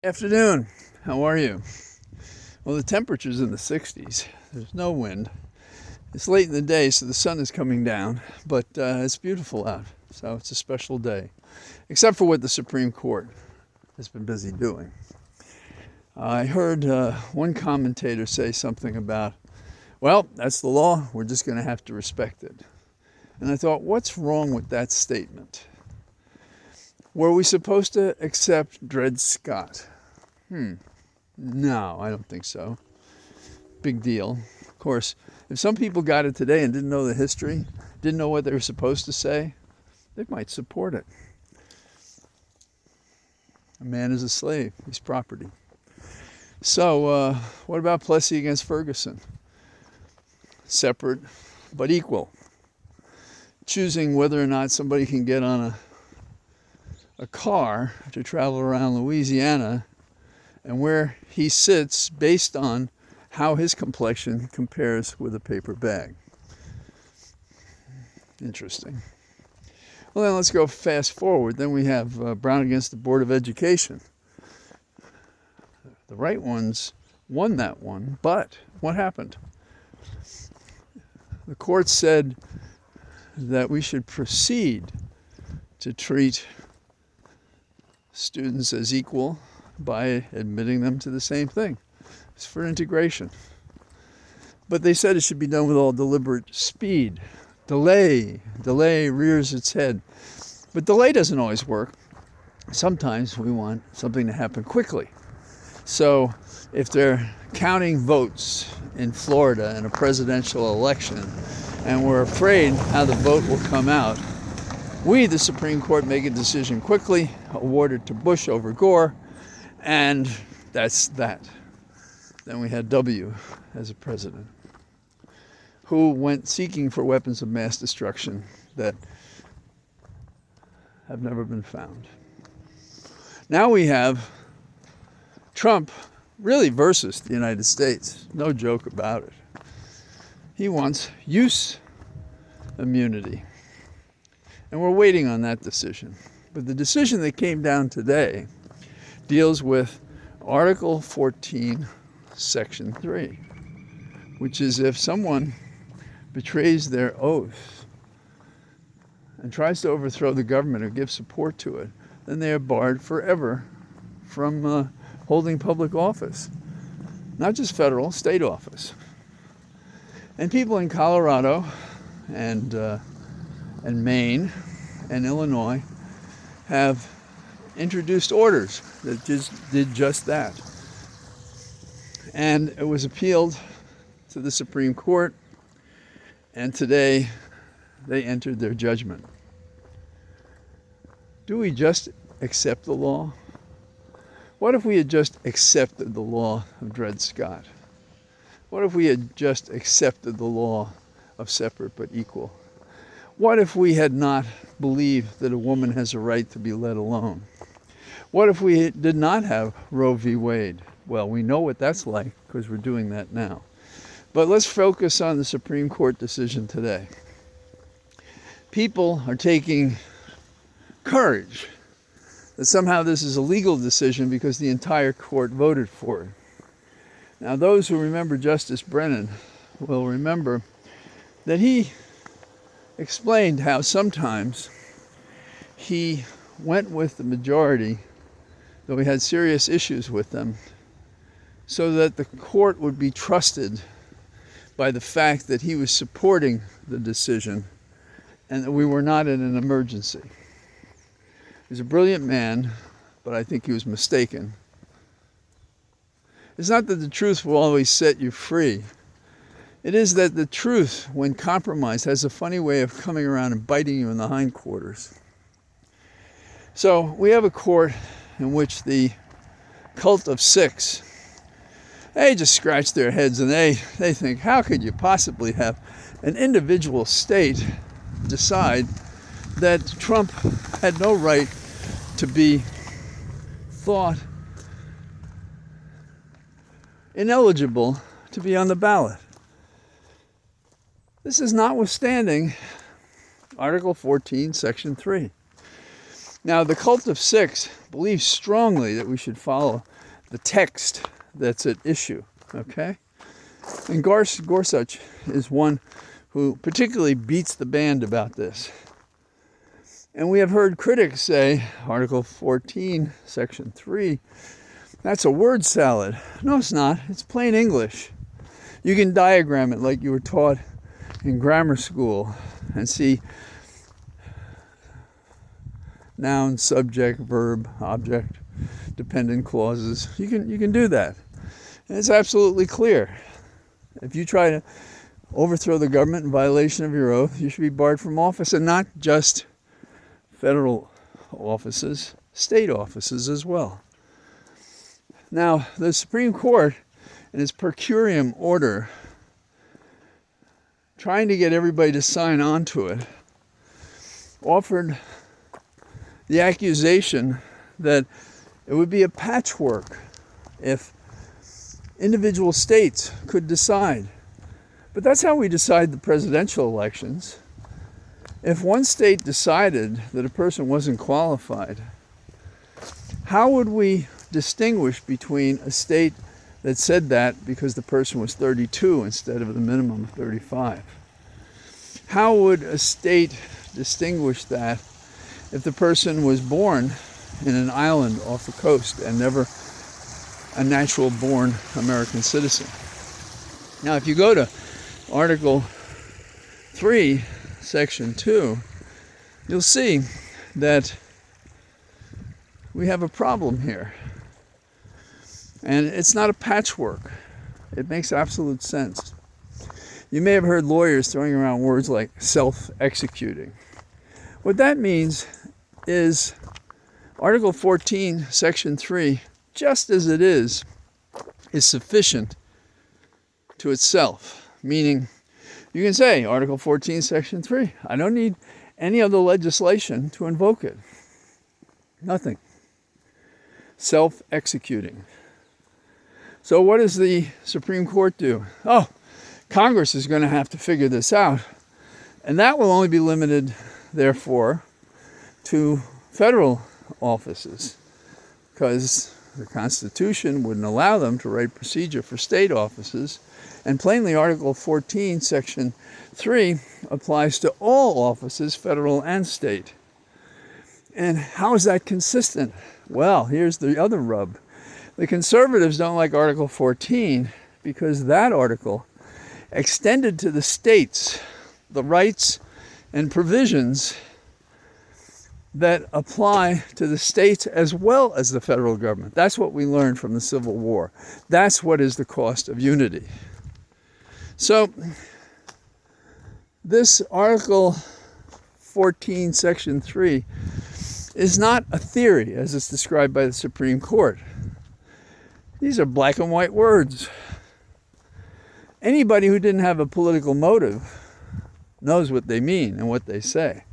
Afternoon. How are you? Well, the temperature's in the 60s. There's no wind. It's late in the day, so the sun is coming down, but it's beautiful out, so it's a special day, except for what the Supreme Court has been busy doing. I heard one commentator say something about, well, that's the law, we're just going to have to respect it. And I thought, what's wrong with that statement? Were we supposed to accept Dred Scott? No, I don't think so. Big deal. Of course, if some people got it today and didn't know the history, didn't know what they were supposed to say, they might support it. A man is a slave. He's property. So, what about Plessy against Ferguson? Separate but equal. Choosing whether or not somebody can get on a car to travel around Louisiana and where he sits based on how his complexion compares with a paper bag. Interesting. Well, then let's go fast forward. Then we have Brown against the Board of Education. The right ones won that one, but what happened? The court said that we should proceed to treat students as equal by admitting them to the same thing. It's for integration. But they said it should be done with all deliberate speed. Delay rears its head. But delay doesn't always work. Sometimes we want something to happen quickly. So if they're counting votes in Florida in a presidential election, and we're afraid how the vote will come out, we, the Supreme Court, make a decision quickly, award it to Bush over Gore, and that's that. Then we had W as a president, who went seeking for weapons of mass destruction that have never been found. Now we have Trump really versus the United States. No joke about it. He wants use immunity. And we're waiting on that decision. But the decision that came down today deals with Article 14, Section 3, which is if someone betrays their oath and tries to overthrow the government or give support to it, then they are barred forever from holding public office. Not just federal, state office. And people in Colorado and Maine and Illinois have introduced orders that did just that. And it was appealed to the Supreme Court, and today they entered their judgment. Do we just accept the law? What if we had just accepted the law of Dred Scott? What if we had just accepted the law of separate but equal? What if we had not believed that a woman has a right to be let alone? What if we did not have Roe v. Wade? Well, we know what that's like because we're doing that now. But let's focus on the Supreme Court decision today. People are taking courage that somehow this is a legal decision because the entire court voted for it. Now, those who remember Justice Brennan will remember that he explained how sometimes he went with the majority, though he had serious issues with them, so that the court would be trusted by the fact that he was supporting the decision and that we were not in an emergency. He was a brilliant man, but I think he was mistaken. It's not that the truth will always set you free. It is that the truth, when compromised, has a funny way of coming around and biting you in the hindquarters. So we have a court in which the cult of six, they just scratch their heads and they think, how could you possibly have an individual state decide that Trump had no right to be thought ineligible to be on the ballot? This is notwithstanding Article 14, Section 3, Now, the Cult of Six believes strongly that we should follow the text that's at issue, okay? And Gorsuch is one who particularly beats the band about this. And we have heard critics say, Article 14, Section 3, that's a word salad. No, it's not. It's plain English. You can diagram it like you were taught in grammar school and see noun, subject, verb, object, dependent clauses. You can do that. And it's absolutely clear. If you try to overthrow the government in violation of your oath, you should be barred from office, and not just federal offices, state offices as well. Now, the Supreme Court, in its per curiam order, trying to get everybody to sign on to it, offered the accusation that it would be a patchwork if individual states could decide. But that's how we decide the presidential elections. If one state decided that a person wasn't qualified, how would we distinguish between a state that said that because the person was 32 instead of the minimum of 35? How would a state distinguish that if the person was born in an island off the coast and never a natural born American citizen? Now, if you go to Article 3, Section 2, you'll see that we have a problem here. And it's not a patchwork. It makes absolute sense. You may have heard lawyers throwing around words like self-executing. What that means is Article 14, Section 3, just as it is sufficient to itself. Meaning, you can say, Article 14, Section 3, I don't need any other legislation to invoke it. Nothing. Self-executing. So what does the Supreme Court do? Oh, Congress is going to have to figure this out. And that will only be limited, therefore, to federal offices, because the Constitution wouldn't allow them to write procedure for state offices. And plainly, Article 14, Section 3 applies to all offices, federal and state. And how is that consistent? Well, here's the other rub. The conservatives don't like Article 14 because that article extended to the states the rights and provisions that apply to the states as well as the federal government. That's what we learned from the Civil War. That's what is the cost of unity. So, this Article 14, Section 3 is not a theory as it's described by the Supreme Court. These are black and white words. Anybody who didn't have a political motive knows what they mean and what they say.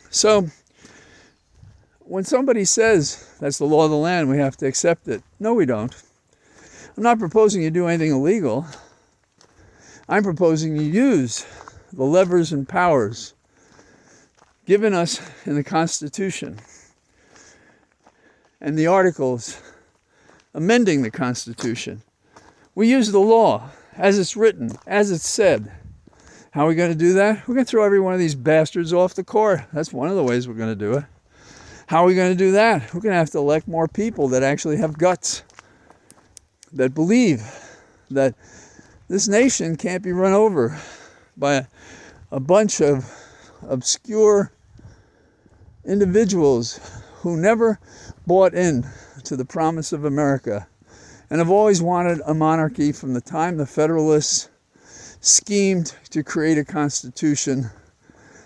So, when somebody says that's the law of the land, we have to accept it. No, we don't. I'm not proposing you do anything illegal. I'm proposing you use the levers and powers given us in the Constitution and the articles amending the Constitution. We use the law as it's written, as it's said. How are we going to do that? We're going to throw every one of these bastards off the court. That's one of the ways we're going to do it. How are we going to do that? We're going to have to elect more people that actually have guts, that believe that this nation can't be run over by a bunch of obscure individuals who never bought in to the promise of America and have always wanted a monarchy from the time the Federalists schemed to create a constitution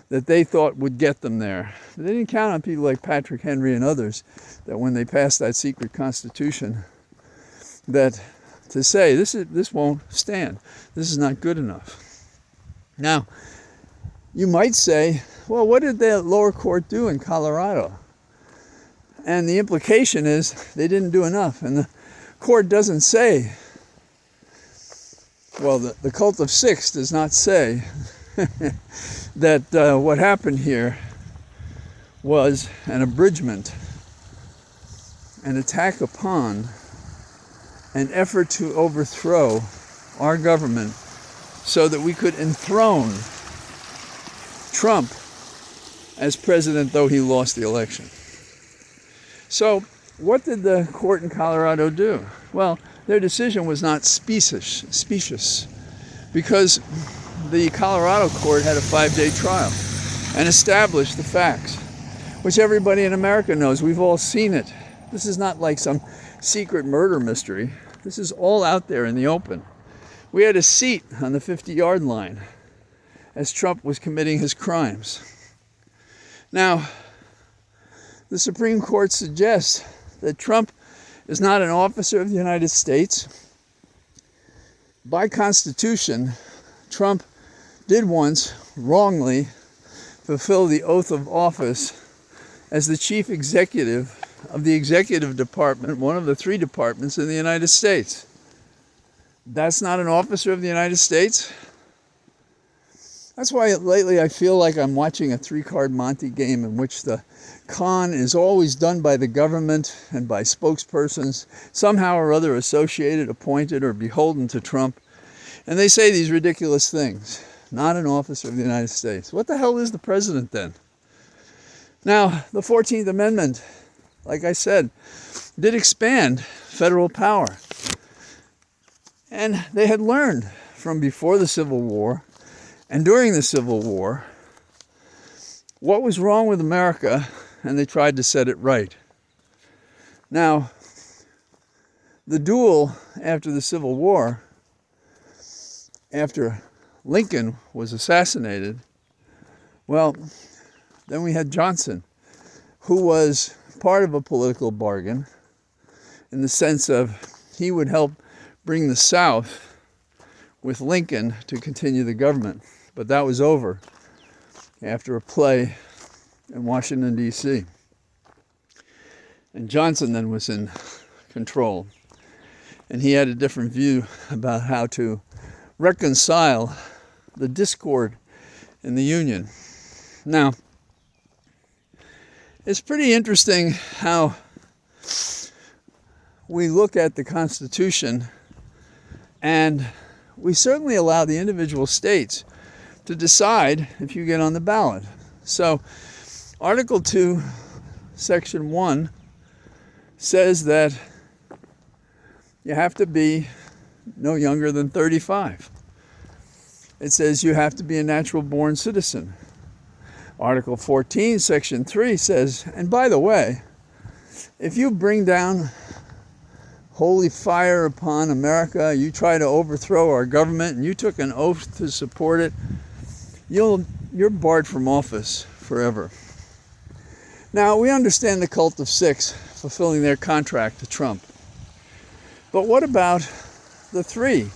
that they thought would get them there. But they didn't count on people like Patrick Henry and others that when they passed that secret constitution, that to say this won't stand. This is not good enough. Now, you might say, well, what did the lower court do in Colorado? And the implication is they didn't do enough. And the court doesn't say, well, the Cult of Six does not say that what happened here was an abridgment, an attack upon, an effort to overthrow our government so that we could enthrone Trump as president, though he lost the election. So what did the court in Colorado do? Well, their decision was not specious because the Colorado court had a 5-day trial and established the facts, which everybody in America knows. We've all seen it. This is not like some secret murder mystery. This is all out there in the open. We had a seat on the 50-yard line as Trump was committing his crimes. Now, the Supreme Court suggests that Trump is not an officer of the United States. By Constitution, Trump did once wrongly fulfill the oath of office as the chief executive of the executive department, one of the 3 departments in the United States. That's not an officer of the United States. That's why lately I feel like I'm watching a 3-card Monte game in which the con is always done by the government and by spokespersons, somehow or other associated, appointed, or beholden to Trump. And they say these ridiculous things. Not an officer of the United States. What the hell is the president then? Now, the 14th Amendment, like I said, did expand federal power. And they had learned from before the Civil War and during the Civil War what was wrong with America, and they tried to set it right. Now, the duel after the Civil War, after Lincoln was assassinated, well, then we had Johnson, who was part of a political bargain in the sense of he would help bring the South with Lincoln to continue the government. But that was over after a play in Washington, D.C. And Johnson then was in control. And he had a different view about how to reconcile the discord in the Union. Now, it's pretty interesting how we look at the Constitution, and we certainly allow the individual states to decide if you get on the ballot. So, Article 2, Section 1 says that you have to be no younger than 35. It says you have to be a natural-born citizen. Article 14, Section 3 says, and by the way, if you bring down holy fire upon America, you try to overthrow our government, and you took an oath to support it, you're barred from office forever. Now, we understand the cult of 6 fulfilling their contract to Trump. But what about the 3,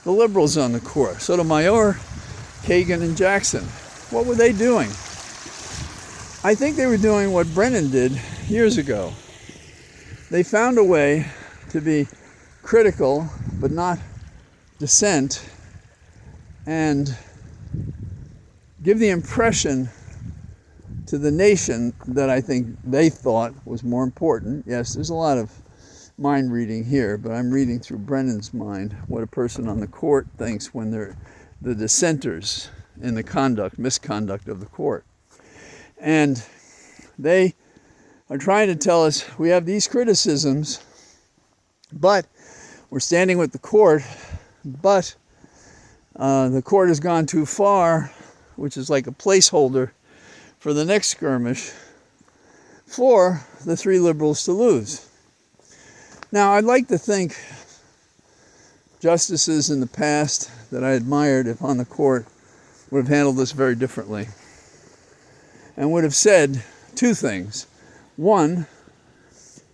the liberals on the court, Sotomayor, Kagan, and Jackson? What were they doing? I think they were doing what Brennan did years ago. They found a way to be critical, but not dissent, and give the impression to the nation that I think they thought was more important. Yes, there's a lot of mind reading here, but I'm reading through Brennan's mind what a person on the court thinks when they're the dissenters in the misconduct of the court. And they are trying to tell us we have these criticisms, but we're standing with the court, but the court has gone too far, which is like a placeholder for the next skirmish for the 3 liberals to lose. Now, I'd like to think justices in the past that I admired, if on the court, would have handled this very differently and would have said 2 things. One,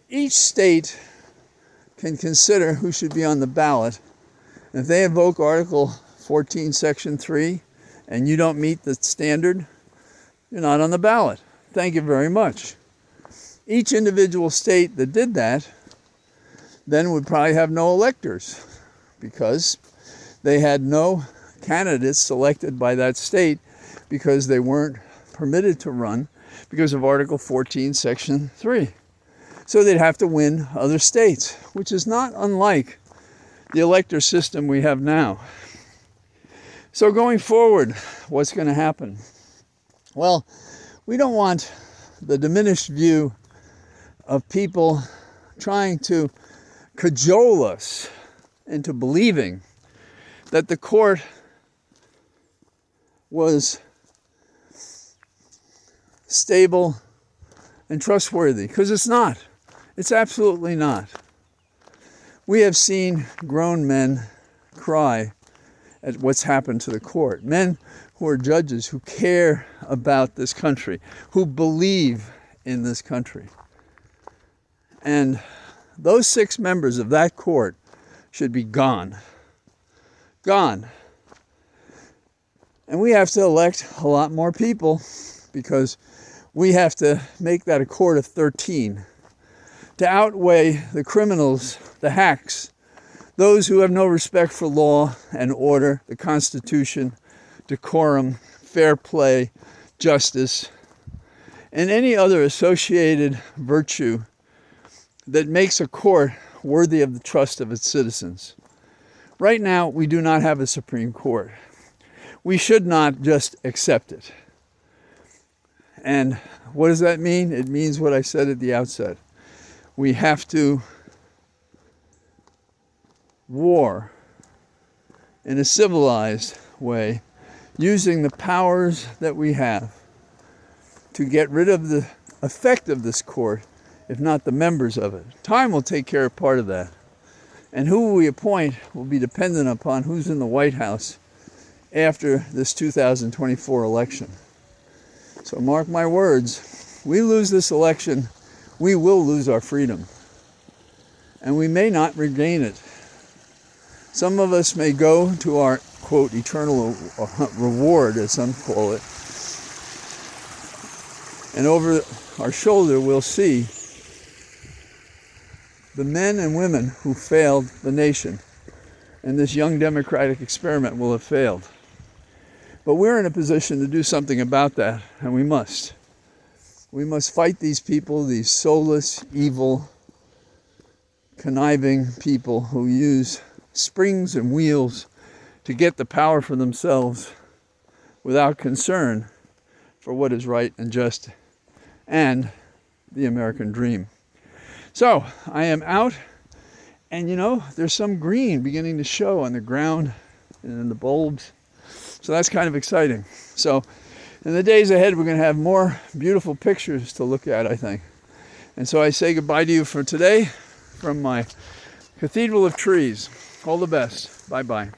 each state can consider who should be on the ballot. If they invoke Article 14, Section 3, and you don't meet the standard, you're not on the ballot. Thank you very much. Each individual state that did that then would probably have no electors because they had no candidates selected by that state because they weren't permitted to run because of Article 14, Section 3. So they'd have to win other states, which is not unlike the elector system we have now. So going forward, what's going to happen? Well, we don't want the diminished view of people trying to cajole us into believing that the court was stable and trustworthy, because it's not. It's absolutely not. We have seen grown men cry at what's happened to the court. Men who are judges, who care about this country, who believe in this country. And those 6 members of that court should be gone. Gone. And we have to elect a lot more people, because we have to make that a court of 13 to outweigh the criminals, the hacks, those who have no respect for law and order, the Constitution, decorum, fair play, justice, and any other associated virtue that makes a court worthy of the trust of its citizens. Right now, we do not have a Supreme Court. We should not just accept it. And what does that mean? It means what I said at the outset. We have to war in a civilized way, using the powers that we have to get rid of the effect of this court, if not the members of it. Time will take care of part of that. And who we appoint will be dependent upon who's in the White House after this 2024 election. So mark my words, we lose this election, we will lose our freedom. And we may not regain it. Some of us may go to our, quote, eternal reward, as some call it. And over our shoulder we'll see the men and women who failed the nation. And this young democratic experiment will have failed. But we're in a position to do something about that, and we must. We must fight these people, these soulless, evil, conniving people who use springs and wheels to get the power for themselves without concern for what is right and just and the American dream. So I am out, and there's some green beginning to show on the ground and in the bulbs. So that's kind of exciting. So in the days ahead, we're going to have more beautiful pictures to look at, I think. And so I say goodbye to you for today from my Cathedral of Trees. All the best. Bye-bye.